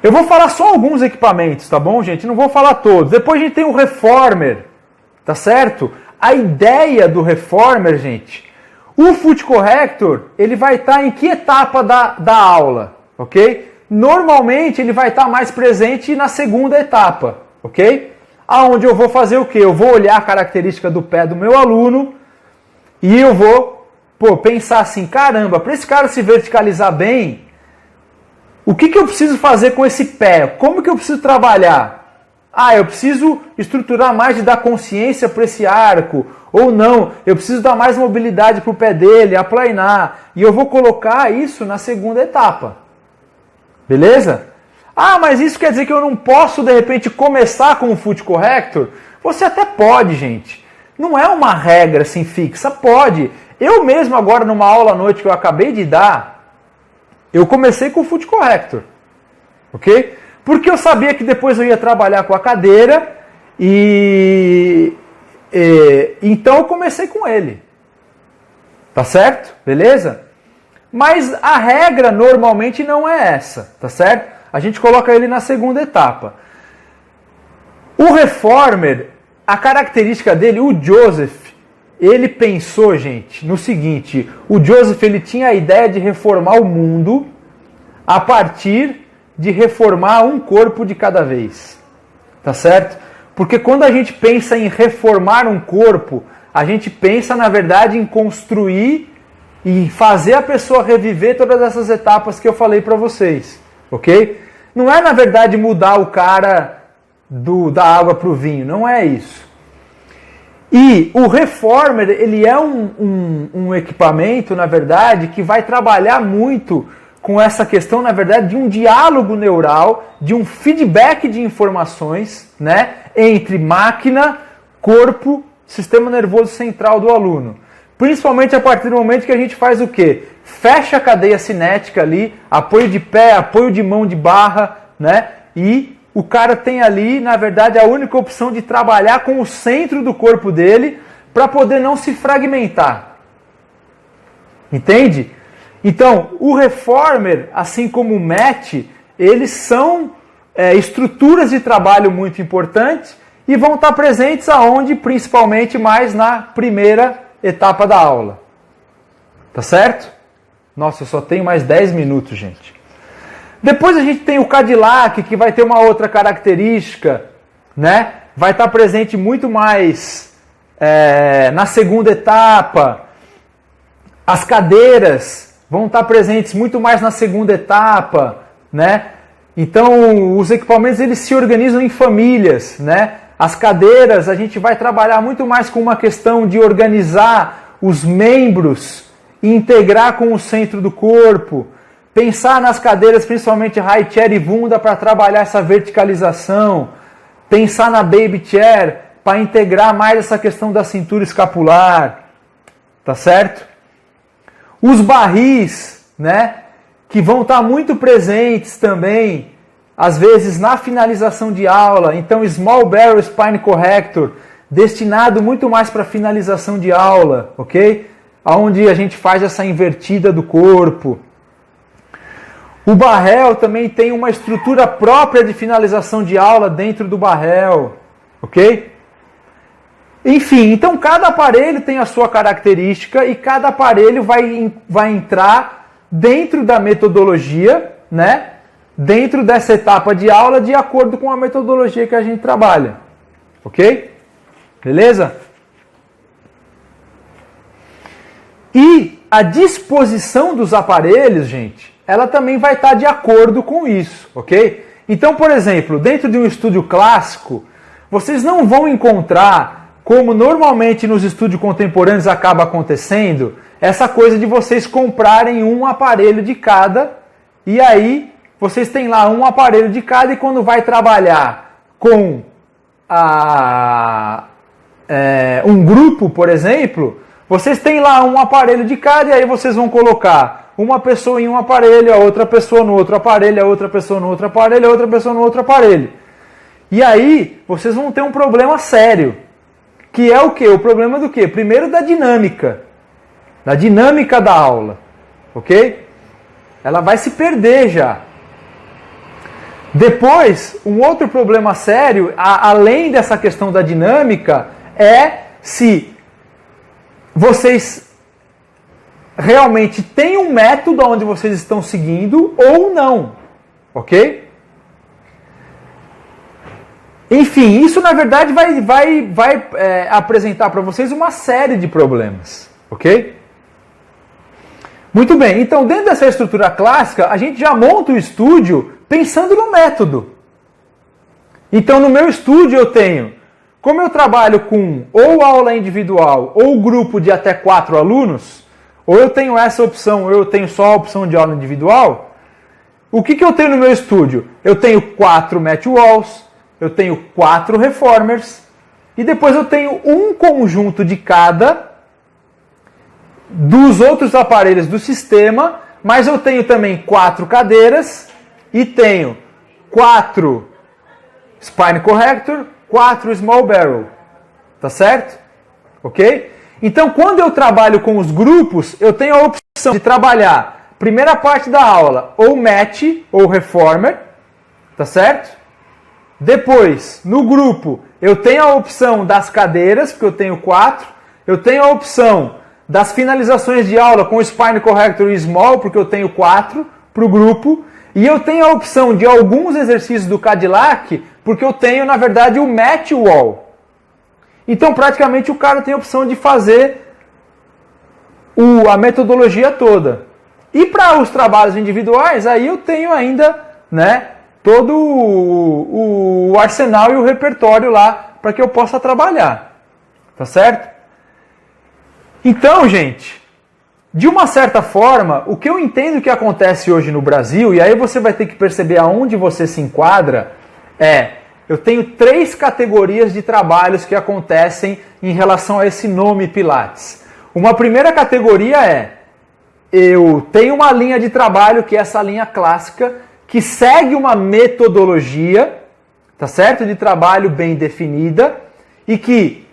Eu vou falar só alguns equipamentos, tá bom, gente? Não vou falar todos. Depois a gente tem o Reformer, tá certo? A ideia do Reformer, gente, o Foot Corrector, ele vai estar em que etapa da aula, ok? Normalmente ele vai estar mais presente na segunda etapa, ok? aonde eu vou fazer o quê? Eu vou olhar a característica do pé do meu aluno e eu vou pensar assim, caramba, para esse cara se verticalizar bem, o que eu preciso fazer com esse pé? Como que eu preciso trabalhar? Eu preciso estruturar mais de dar consciência para esse arco. Ou não, eu preciso dar mais mobilidade para o pé dele, aplainar. E eu vou colocar isso na segunda etapa. Beleza? Mas isso quer dizer que eu não posso, de repente, começar com o foot corrector? Você até pode, gente. Não é uma regra assim fixa. Pode. Eu mesmo agora, numa aula à noite que eu acabei de dar, eu comecei com o foot corrector. Ok? Porque eu sabia que depois eu ia trabalhar com a cadeira então eu comecei com ele. Tá certo? Beleza? Mas a regra normalmente não é essa, tá certo? A gente coloca ele na segunda etapa. O reformer, a característica dele, o Joseph, ele pensou, gente, no seguinte, o Joseph ele tinha a ideia de reformar o mundo a partir de reformar um corpo de cada vez. Tá certo? Porque quando a gente pensa em reformar um corpo, a gente pensa, na verdade, em construir e fazer a pessoa reviver todas essas etapas que eu falei para vocês. Ok? Não é, na verdade, mudar o cara da água para o vinho. Não é isso. E o reformer, ele é um equipamento, na verdade, que vai trabalhar muito com essa questão, na verdade, de um diálogo neural, de um feedback de informações, né, entre máquina, corpo, sistema nervoso central do aluno. Principalmente a partir do momento que a gente faz o quê? Fecha a cadeia cinética ali, apoio de pé, apoio de mão de barra, né, e o cara tem ali, na verdade, a única opção de trabalhar com o centro do corpo dele para poder não se fragmentar. Entende? Então, o reformer, assim como o match, eles são estruturas de trabalho muito importantes e vão estar presentes aonde? Principalmente mais na primeira etapa da aula. Tá certo? Nossa, eu só tenho mais 10 minutos, gente. Depois a gente tem o Cadillac, que vai ter uma outra característica, né? Vai estar presente muito mais na segunda etapa. As cadeiras vão estar presentes muito mais na segunda etapa, né? Então, os equipamentos eles se organizam em famílias, né? As cadeiras, a gente vai trabalhar muito mais com uma questão de organizar os membros e integrar com o centro do corpo. Pensar nas cadeiras, principalmente high chair e bunda, para trabalhar essa verticalização. Pensar na baby chair para integrar mais essa questão da cintura escapular. Tá certo? Os barris, né, que vão estar muito presentes também, às vezes na finalização de aula. Então, Small Barrel Spine Corrector, destinado muito mais para finalização de aula, ok? Onde a gente faz essa invertida do corpo. O Barrel também tem uma estrutura própria de finalização de aula dentro do Barrel, ok? Enfim, então cada aparelho tem a sua característica e cada aparelho vai entrar dentro da metodologia, né? Dentro dessa etapa de aula, de acordo com a metodologia que a gente trabalha. Ok? Beleza? E a disposição dos aparelhos, gente, ela também vai estar de acordo com isso, ok? Então, por exemplo, dentro de um estúdio clássico, vocês não vão encontrar, como normalmente nos estúdios contemporâneos acaba acontecendo, essa coisa de vocês comprarem um aparelho de cada, e aí vocês têm lá um aparelho de cada, e quando vai trabalhar com um grupo, por exemplo, vocês têm lá um aparelho de cada, e aí vocês vão colocar uma pessoa em um aparelho, a outra pessoa no outro aparelho, a outra pessoa no outro aparelho, a outra pessoa no outro aparelho. E aí vocês vão ter um problema sério. Que é o quê? O problema do quê? Primeiro da dinâmica da aula, ok? Ela vai se perder já. Depois, um outro problema sério, além dessa questão da dinâmica, é se vocês realmente têm um método onde vocês estão seguindo ou não, ok? Enfim, isso na verdade vai apresentar para vocês uma série de problemas, ok? Muito bem, então dentro dessa estrutura clássica, a gente já monta o estúdio pensando no método. Então no meu estúdio eu tenho, como eu trabalho com ou aula individual ou grupo de até 4 alunos, ou eu tenho essa opção ou eu tenho só a opção de aula individual, o que eu tenho no meu estúdio? Eu tenho 4 match walls, eu tenho 4 reformers e depois eu tenho um conjunto de cada dos outros aparelhos do sistema, mas eu tenho também 4 cadeiras e tenho 4 spine corrector, 4 small barrel, tá certo? Ok? Então quando eu trabalho com os grupos, eu tenho a opção de trabalhar primeira parte da aula ou match ou reformer, tá certo? Depois, no grupo, eu tenho a opção das cadeiras, porque eu tenho 4, eu tenho a opção das finalizações de aula com spine corrector e small, porque eu tenho 4 para o grupo. E eu tenho a opção de alguns exercícios do Cadillac, porque eu tenho, na verdade, o match wall. Então, praticamente, o cara tem a opção de fazer a metodologia toda. E para os trabalhos individuais, aí eu tenho ainda, né, todo o arsenal e o repertório lá para que eu possa trabalhar. Tá certo? Então, gente, de uma certa forma, o que eu entendo que acontece hoje no Brasil, e aí você vai ter que perceber aonde você se enquadra, eu tenho 3 categorias de trabalhos que acontecem em relação a esse nome Pilates. Uma primeira categoria eu tenho uma linha de trabalho, que é essa linha clássica, que segue uma metodologia, tá certo? De trabalho bem definida, e que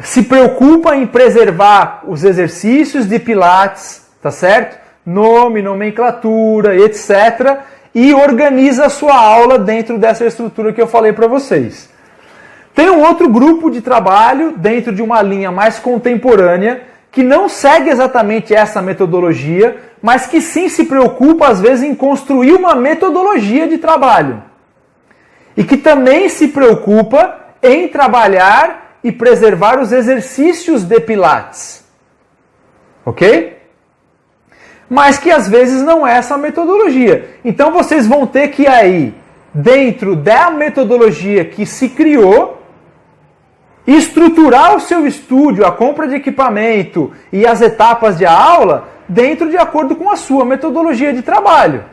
se preocupa em preservar os exercícios de Pilates, tá certo? Nome, nomenclatura, etc. E organiza a sua aula dentro dessa estrutura que eu falei para vocês. Tem um outro grupo de trabalho dentro de uma linha mais contemporânea que não segue exatamente essa metodologia, mas que sim se preocupa às vezes em construir uma metodologia de trabalho. E que também se preocupa em trabalhar e preservar os exercícios de Pilates. Ok? Mas que às vezes não é essa metodologia. Então vocês vão ter que aí, dentro da metodologia que se criou, estruturar o seu estúdio, a compra de equipamento e as etapas de aula dentro de acordo com a sua metodologia de trabalho.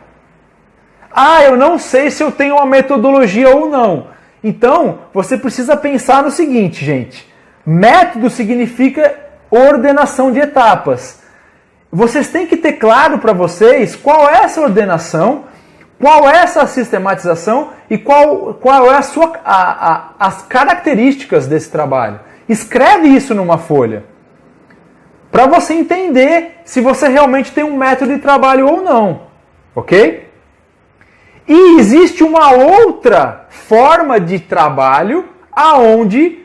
Eu não sei se eu tenho uma metodologia ou não. Então, você precisa pensar no seguinte, gente. Método significa ordenação de etapas. Vocês têm que ter claro para vocês qual é essa ordenação, qual é essa sistematização e qual é as características desse trabalho. Escreve isso numa folha. Para você entender se você realmente tem um método de trabalho ou não. Ok? E existe uma outra forma de trabalho aonde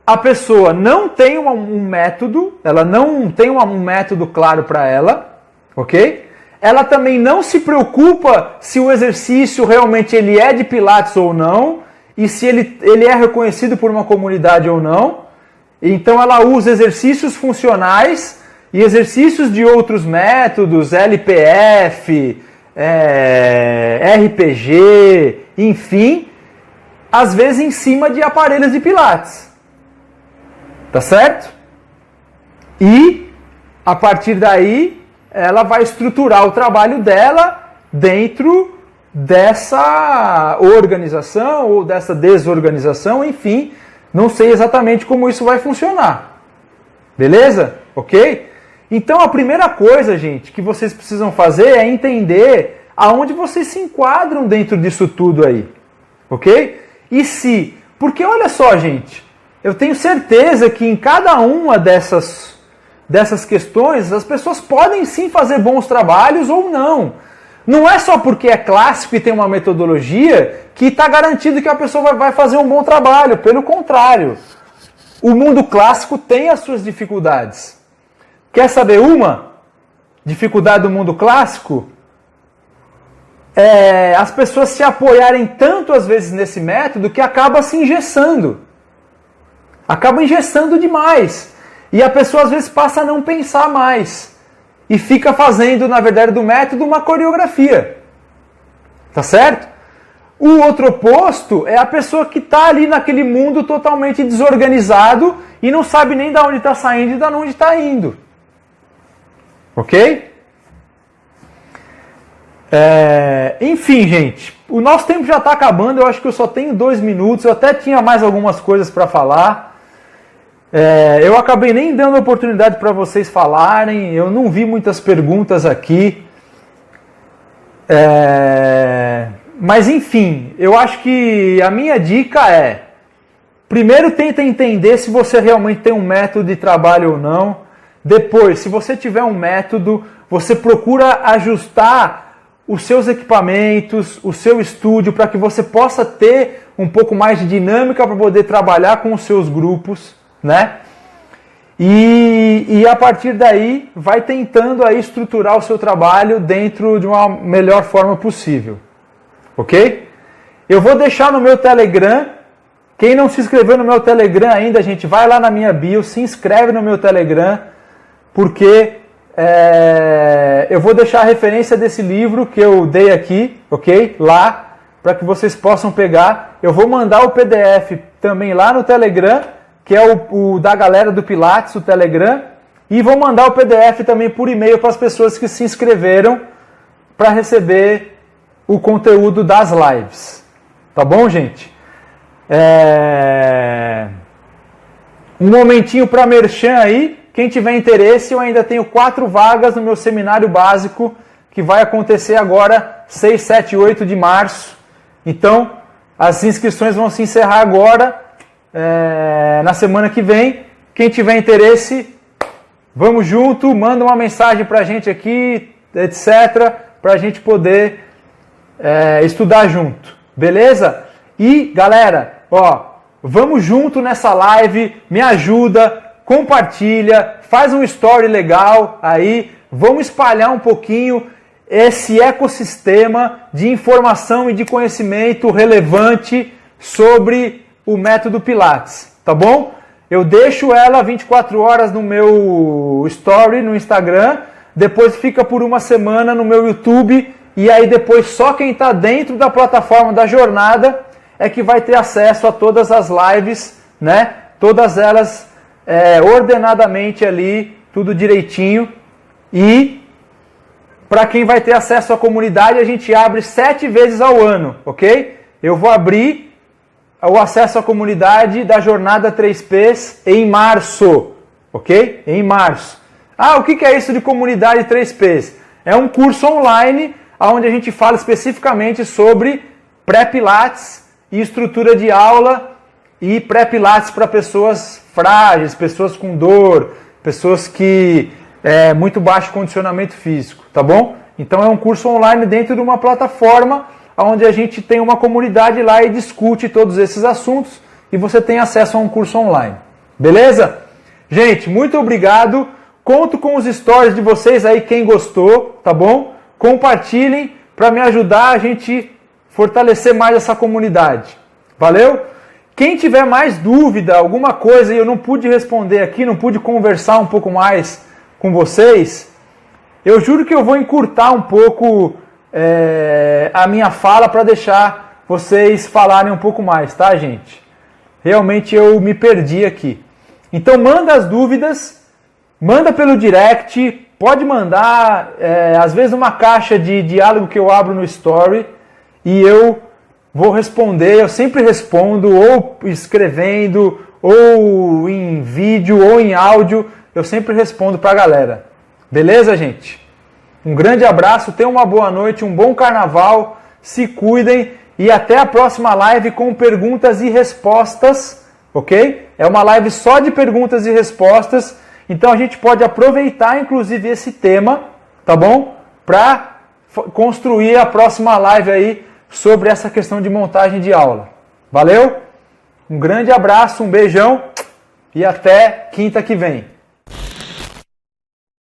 a pessoa não tem um método, ela não tem um método claro para ela, ok? Ela também não se preocupa se o exercício realmente ele é de Pilates ou não, e se ele é reconhecido por uma comunidade ou não. Então ela usa exercícios funcionais e exercícios de outros métodos, LPF, RPG, enfim, às vezes em cima de aparelhos de Pilates. Tá certo? E, a partir daí, ela vai estruturar o trabalho dela dentro dessa organização ou dessa desorganização, enfim, não sei exatamente como isso vai funcionar. Beleza? Ok? Então a primeira coisa, gente, que vocês precisam fazer é entender aonde vocês se enquadram dentro disso tudo aí. Ok? Porque olha só, gente, eu tenho certeza que em cada uma dessas questões as pessoas podem sim fazer bons trabalhos ou não. Não é só porque é clássico e tem uma metodologia que está garantido que a pessoa vai fazer um bom trabalho. Pelo contrário, o mundo clássico tem as suas dificuldades. Quer saber uma dificuldade do mundo clássico? as pessoas se apoiarem tanto às vezes nesse método que acaba se engessando. Acaba engessando demais. E a pessoa às vezes passa a não pensar mais. E fica fazendo, na verdade, do método uma coreografia. Tá certo? O outro oposto é a pessoa que está ali naquele mundo totalmente desorganizado e não sabe nem de onde está saindo e de onde está indo. Ok? Enfim, gente, o nosso tempo já está acabando, eu acho que eu só tenho 2 minutos, eu até tinha mais algumas coisas para falar. Eu acabei nem dando oportunidade para vocês falarem, eu não vi muitas perguntas aqui. Mas enfim, eu acho que a minha dica é: primeiro tenta entender se você realmente tem um método de trabalho ou não. Depois, se você tiver um método, você procura ajustar os seus equipamentos, o seu estúdio, para que você possa ter um pouco mais de dinâmica para poder trabalhar com os seus grupos, né? E a partir daí, vai tentando aí estruturar o seu trabalho dentro de uma melhor forma possível. Ok? Eu vou deixar no meu Telegram. Quem não se inscreveu no meu Telegram ainda, gente, vai lá na minha bio, se inscreve no meu Telegram, porque eu vou deixar a referência desse livro que eu dei aqui, ok? Lá, para que vocês possam pegar. Eu vou mandar o PDF também lá no Telegram, que é o da galera do Pilates, o Telegram, e vou mandar o PDF também por e-mail para as pessoas que se inscreveram para receber o conteúdo das lives. Tá bom, gente? Um momentinho para merchan aí. Quem tiver interesse, eu ainda tenho 4 vagas no meu seminário básico, que vai acontecer agora, 6, 7 e 8 de março. Então, as inscrições vão se encerrar agora, na semana que vem. Quem tiver interesse, vamos junto, manda uma mensagem pra gente aqui, etc., pra gente poder estudar junto. Beleza? E, galera, vamos junto nessa live, me ajuda, compartilha, faz um story legal aí, vamos espalhar um pouquinho esse ecossistema de informação e de conhecimento relevante sobre o método Pilates, tá bom? Eu deixo ela 24 horas no meu story no Instagram, depois fica por uma semana no meu YouTube, e aí depois só quem está dentro da plataforma da jornada é que vai ter acesso a todas as lives, né? Todas elas ordenadamente ali, tudo direitinho. E para quem vai ter acesso à comunidade, a gente abre 7 vezes ao ano, ok? Eu vou abrir o acesso à comunidade da Jornada 3Ps em março, ok? Em março. O que é isso de comunidade 3Ps? É um curso online onde a gente fala especificamente sobre pré-pilates e estrutura de aula e pré-pilates para pessoas frágeis, pessoas com dor, pessoas que muito baixo condicionamento físico, tá bom? Então é um curso online dentro de uma plataforma onde a gente tem uma comunidade lá e discute todos esses assuntos e você tem acesso a um curso online. Beleza? Gente, muito obrigado. Conto com os stories de vocês aí, quem gostou, tá bom? Compartilhem para me ajudar a gente fortalecer mais essa comunidade. Valeu? Quem tiver mais dúvida, alguma coisa e eu não pude responder aqui, não pude conversar um pouco mais com vocês, eu juro que eu vou encurtar um pouco a minha fala para deixar vocês falarem um pouco mais, tá, gente? Realmente eu me perdi aqui. Então manda as dúvidas, manda pelo direct, pode mandar, às vezes uma caixa de diálogo que eu abro no story e eu vou responder, eu sempre respondo, ou escrevendo, ou em vídeo, ou em áudio, eu sempre respondo pra galera. Beleza, gente? Um grande abraço, tenham uma boa noite, um bom carnaval, se cuidem e até a próxima live com perguntas e respostas, ok? É uma live só de perguntas e respostas, então a gente pode aproveitar inclusive esse tema, tá bom? Pra construir a próxima live aí sobre essa questão de montagem de aula. Valeu? Um grande abraço, um beijão e até quinta que vem.